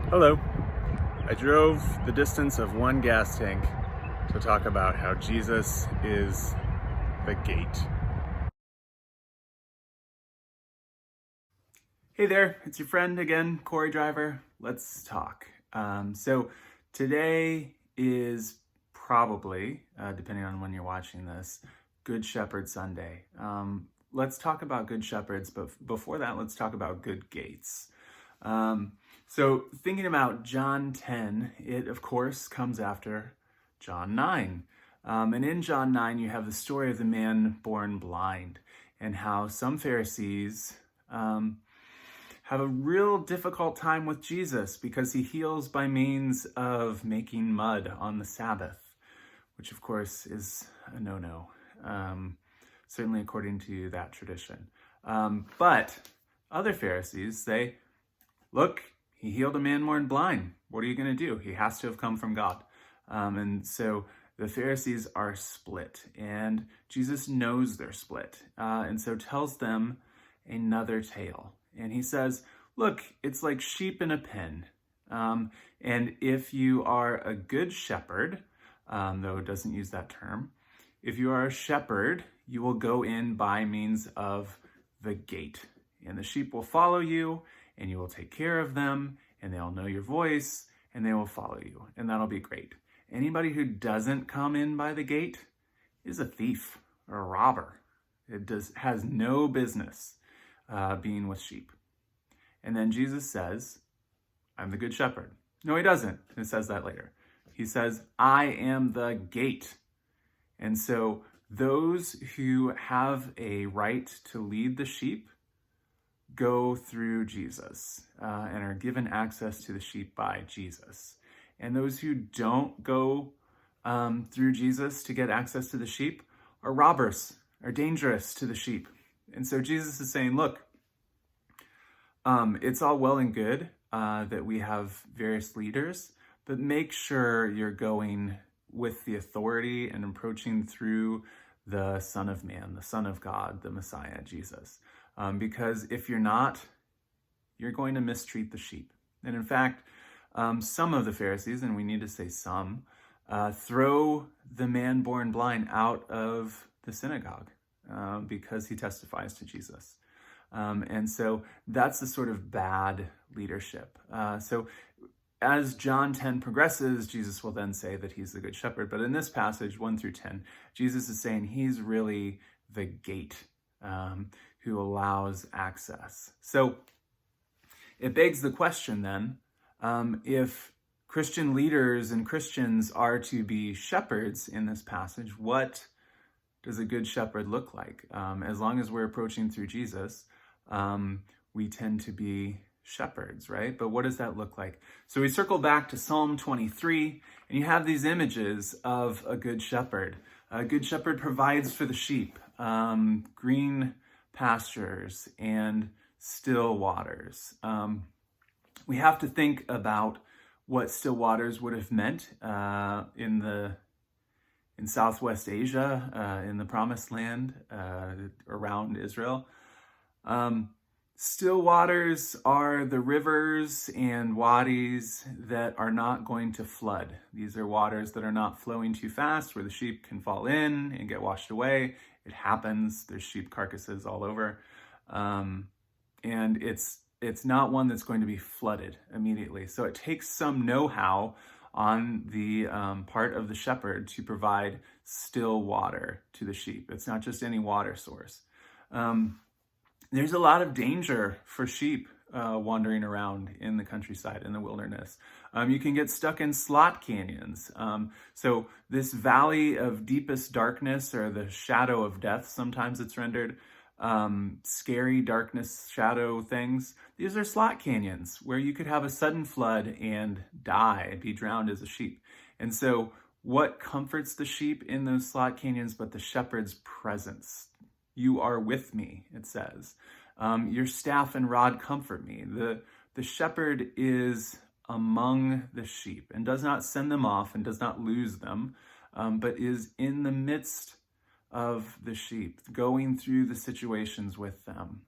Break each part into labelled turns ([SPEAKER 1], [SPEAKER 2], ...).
[SPEAKER 1] Hello. I drove the distance of one gas tank to talk about how Jesus is the gate. Hey there, it's your friend again, Cory Driver. Let's talk. So today is probably, depending on when you're watching this, Good Shepherd Sunday. Let's talk about Good Shepherds, but before that, let's talk about good gates. So thinking about John 10, it of course comes after John 9. And in John 9, you have the story of the man born blind and how some Pharisees have a real difficult time with Jesus because he heals by means of making mud on the Sabbath, which of course is a no-no, certainly according to that tradition. But other Pharisees say, look, he healed a man born blind. What are you going to do? He has to have come from God. And so the Pharisees are split, and Jesus knows they're split, and so tells them another tale. And he says, look, it's like sheep in a pen. And if you are a good shepherd, though it doesn't use that term, if you are a shepherd, you will go in by means of the gate. And the sheep will follow you, and you will take care of them, and they'll know your voice, and they will follow you. And that'll be great. Anybody who doesn't come in by the gate is a thief or a robber. It has no business being with sheep. And then Jesus says, I'm the good shepherd. No, he doesn't. It says that later. He says, I am the gate. And so those who have a right to lead the sheep go through Jesus and are given access to the sheep by Jesus. And those who don't go through Jesus to get access to the sheep are robbers, are dangerous to the sheep. And so Jesus is saying, look, it's all well and good that we have various leaders, but make sure you're going with the authority and approaching through the Son of Man, the Son of God, the Messiah, Jesus. Because if you're not, you're going to mistreat the sheep. And in fact, some of the Pharisees, and we need to say some, throw the man born blind out of the synagogue because he testifies to Jesus. And so that's the sort of bad leadership. So as John 10 progresses, Jesus will then say that he's the good shepherd. But in this passage, 1 through 10, Jesus is saying he's really the gate who allows access. So it begs the question then, if Christian leaders and Christians are to be shepherds in this passage, what does a good shepherd look like? As long as we're approaching through Jesus, we tend to be shepherds, right? But what does that look like? So we circle back to Psalm 23, and you have these images of a good shepherd. A good shepherd provides for the sheep, green pastures and still waters. We have to think about what still waters would have meant in Southwest Asia, in the Promised Land, around Israel. Still waters are the rivers and wadis that are not going to flood. These are waters that are not flowing too fast, where the sheep can fall in and get washed away. It happens. There's sheep carcasses all over. And it's not one that's going to be flooded immediately. So it takes some know-how on the part of the shepherd to provide still water to the sheep. It's not just any water source. There's a lot of danger for sheep wandering around in the countryside, in the wilderness. You can get stuck in slot canyons. So this valley of deepest darkness, or the shadow of death, sometimes it's rendered, scary darkness, shadow things. These are slot canyons where you could have a sudden flood and die, be drowned as a sheep. And so what comforts the sheep in those slot canyons but the shepherd's presence? You are with me, it says. Your staff and rod comfort me. The shepherd is among the sheep and does not send them off and does not lose them, but is in the midst of the sheep, going through the situations with them,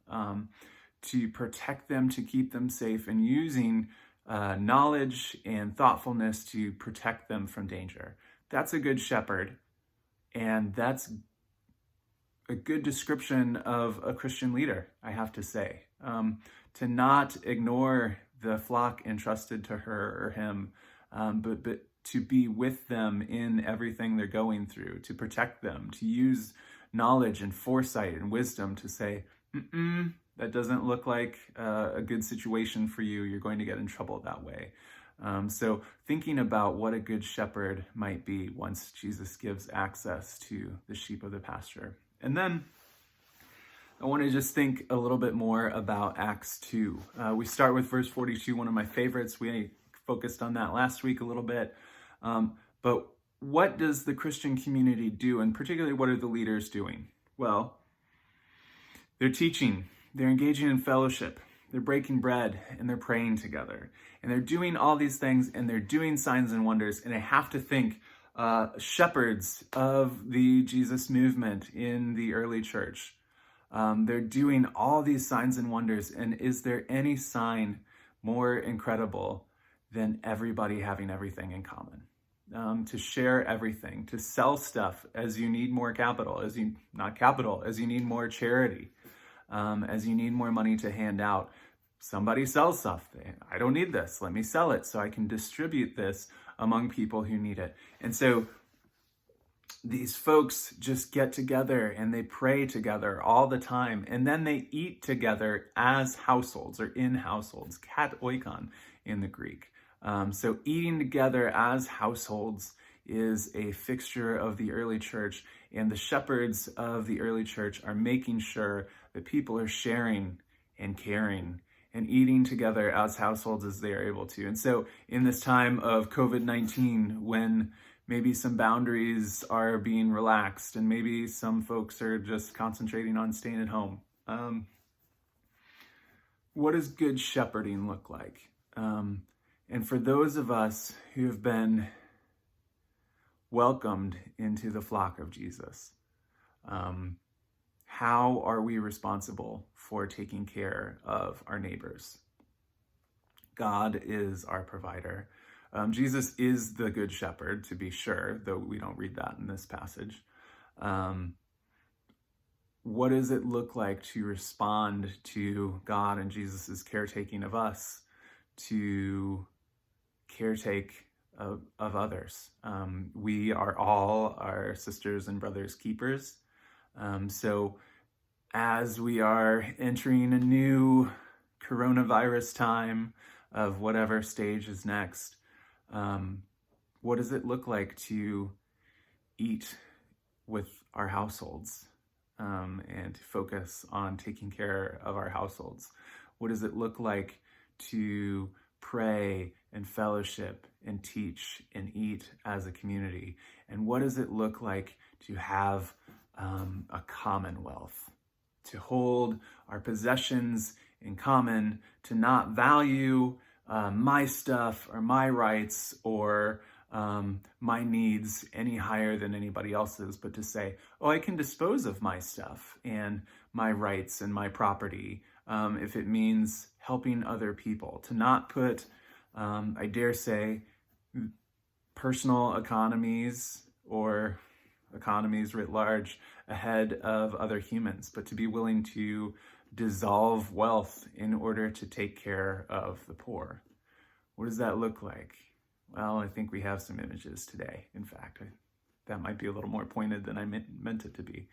[SPEAKER 1] to protect them, to keep them safe, and using knowledge and thoughtfulness to protect them from danger. That's a good shepherd, and that's a good description of a Christian leader, I have to say. To not ignore the flock entrusted to her or him, but to be with them in everything they're going through, to protect them, to use knowledge and foresight and wisdom to say, that doesn't look like a good situation for you. You're going to get in trouble that way. So thinking about what a good shepherd might be once Jesus gives access to the sheep of the pasture. And then I want to just think a little bit more about Acts 2. We start with verse 42, one of my favorites. We focused on that last week a little bit. But what does the Christian community do? And particularly, what are the leaders doing? Well, they're teaching, they're engaging in fellowship, they're breaking bread, and they're praying together. And they're doing all these things, and they're doing signs and wonders. And I have to think, shepherds of the Jesus movement in the early church, they're doing all these signs and wonders. And is there any sign more incredible than everybody having everything in common? To share everything, to sell stuff as you need more capital, as you need more charity, as you need more money to hand out. Somebody sells stuff. I don't need this. Let me sell it so I can distribute this among people who need it. And so these folks just get together and they pray together all the time. And then they eat together as households, or in households, kat oikon in the Greek. So eating together as households is a fixture of the early church, and the shepherds of the early church are making sure that people are sharing and caring and eating together as households as they are able to. And so in this time of COVID-19, when maybe some boundaries are being relaxed and maybe some folks are just concentrating on staying at home, what does good shepherding look like? And for those of us who have been welcomed into the flock of Jesus, how are we responsible for taking care of our neighbors? God is our provider. Jesus is the good shepherd, to be sure, though we don't read that in this passage. What does it look like to respond to God and Jesus's caretaking of us, to caretake of others? We are all our sisters and brothers' keepers. So as we are entering a new coronavirus time of whatever stage is next, what does it look like to eat with our households and to focus on taking care of our households? What does it look like to pray and fellowship and teach and eat as a community? And what does it look like to have a commonwealth, to hold our possessions in common, to not value my stuff or my rights or my needs any higher than anybody else's, but to say, oh, I can dispose of my stuff and my rights and my property if it means helping other people, to not put, I dare say, personal economies or economies writ large ahead of other humans, but to be willing to dissolve wealth in order to take care of the poor. What does that look like? Well, I think we have some images today. In fact, that might be a little more pointed than I meant it to be.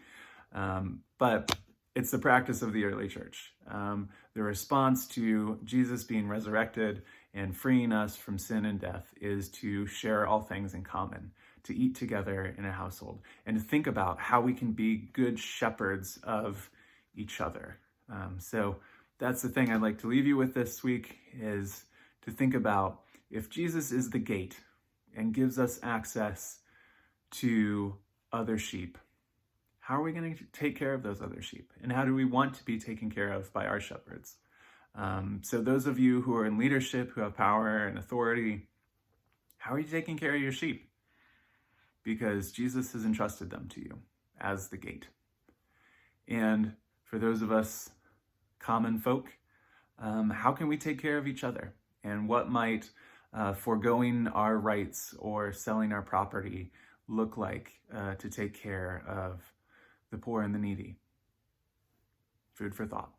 [SPEAKER 1] But it's the practice of the early church. The response to Jesus being resurrected and freeing us from sin and death is to share all things in common, to eat together in a household, and to think about how we can be good shepherds of each other. So that's the thing I'd like to leave you with this week, is to think about, if Jesus is the gate and gives us access to other sheep, how are we going to take care of those other sheep? And how do we want to be taken care of by our shepherds? So those of you who are in leadership, who have power and authority, how are you taking care of your sheep? Because Jesus has entrusted them to you as the gate. And for those of us common folk, how can we take care of each other And what might foregoing our rights or selling our property look like to take care of the poor and the needy? Food for thought.